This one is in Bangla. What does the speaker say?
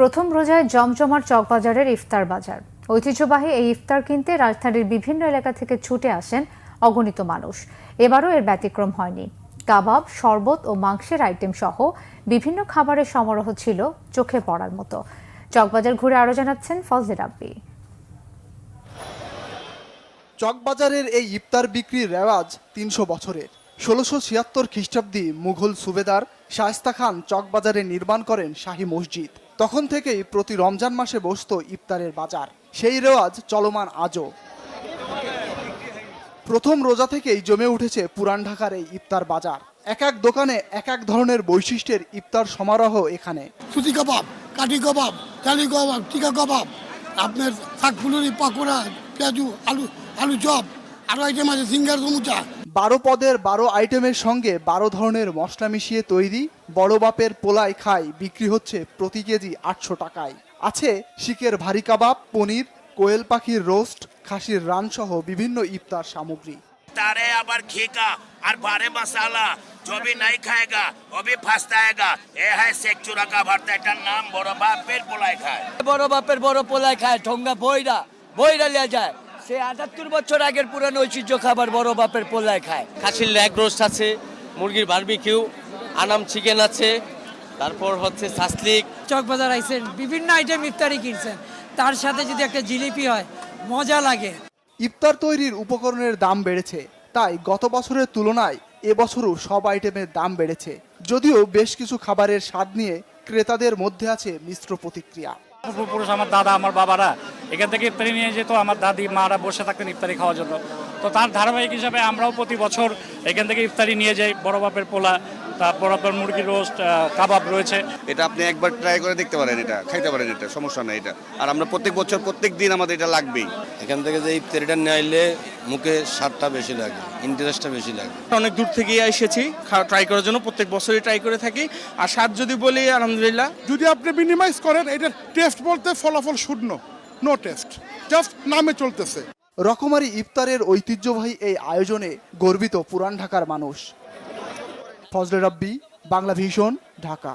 প্রথম রোজায় জমজমাট চকবাজারের ইফতার বাজার। ঐতিহ্যবাহী এই ইফতার কিনতে রাজধানীর বিভিন্ন এলাকা থেকে ছুটে আসেন অগণিত মানুষ। এবারও এর ব্যতিক্রম হয়নি। কাবাব, শরবত ও মাংসের আইটেম সহ বিভিন্ন খাবারের সমারোহ ছিল চোখে পড়ার মতো। চকবাজার ঘুরে আরো জানাচ্ছেন ফজলে রাব্বি। চকবাজারের এই ইফতার বিক্রির রেওয়াজ ৩০০ বছরের। ১৬৭৬ খ্রিস্টাব্দে মুঘল সুবেদার শায়েস্তা খান চকবাজারে নির্মাণ করেন শাহী মসজিদ। তখন থেকেই প্রতি রমজান মাসে বসত ইফতারের বাজার। সেই রেওয়াজ চলমান আজও। প্রথম রোজা থেকেই জমে উঠেছে পুরান ঢাকার এই ইফতার বাজার। এক এক দোকানে এক এক ধরনের বৈশিষ্ট্যের ইফতার সমারোহ এখানে। সুতি কাবাব, কাঠি কাবাব, চালি কাবাব, টিকা কাবাব, আপনার শাকফুলুরি, পাকোড়া, পেঁয়াজু, আলু চপ, আরো আইটেম আছে সিঙ্গার, সমুচা। ১২ পদের ১২ আইটেমের সঙ্গে ১২ ধরনের মশলা মিশিয়ে তৈরি বড় বাপের পোলাই খাই বিক্রি হচ্ছে প্রতি কেজি ৮০০ টাকায়। আছে শিকের ভারী কাবাব, পনির, কোয়েল পাখির রোস্ট, খাসির রান সহ বিভিন্ন ইফতার সামগ্রী। तारे अबर खीका और बारे मसाला जो भी नहीं खाएगा वो भी फंसताएगा। ये है शेख चूरा का भरता। एटार नाम बड़ो बापेर पोलाई खाয়। বড় বাপের বড় পোলাই খায়, ঠোঙ্গা বইরা লিয়া যায়। সে ৭৮ বছর আগের পুরানো ঐতিহ্য খাবার বড় বাপের পোলাই খায়। খাসির লেগ রোস্ট আছে, মুরগির বারবিকিউ, আনাম চিকেন আছে, তারপর হচ্ছে সাসলিক। চকবাজার আইছেন, বিভিন্ন আইটেম ইফতারি কিনছেন, তার সাথে যদি একটা জিলিপি হয় মজা লাগে। ইফতার তৈরির উপকরণের দাম বেড়েছে, তাই গত বছরের তুলনায় এবছরও সব আইটেমের দাম বেড়েছে। যদিও বেশ কিছু খাবারের স্বাদ নিয়ে ক্রেতাদের মধ্যে আছে মিশ্র প্রতিক্রিয়া। পূর্বপুরুষ আমার দাদা, আমার বাবারা এখান থেকে ইফতারি নিয়ে যেত, আমার দাদি মারা বসে থাকতেন ইফতারি খাওয়ার জন্য। তো তার ধারাবাহিক হিসাবে আমরাও প্রতি বছর এখান থেকে ইফতারি নিয়ে যাই। বড় বাপের পোলা, তারপর আপনার মুরগির রোস্ট, কাবাব রয়েছে। এটা আপনি একবার ট্রাই করে দেখতে পারেন, এটা খাইতে পারেন, এটা সমস্যা নেই এটা। আর আমরা প্রত্যেক বছর প্রত্যেক দিন আমাদের এটা লাগবেই। এখান থেকে যে ইফতারিটা নিলে মুখে স্বাদটা বেশি লাগে, ইন্টারেস্টটা বেশি লাগে। অনেক দূর থেকে এসেছি ট্রাই করার জন্য, প্রত্যেক বছরই ট্রাই করে থাকি। আর স্বাদ যদি বলি আলহামদুলিল্লাহ। যদি আপনি মিনিমাইজ করেন, এটার টেস্ট বলতে ফলাফল শূন্য, নো টেস্ট, জাস্ট নামে চলতেছে। রকমারি ইফতারের ঐতিহ্যবাহী এই আয়োজনে গর্বিত পুরান ঢাকার মানুষ। ফজলে রাব্বি, বাংলা ভিশন, ঢাকা।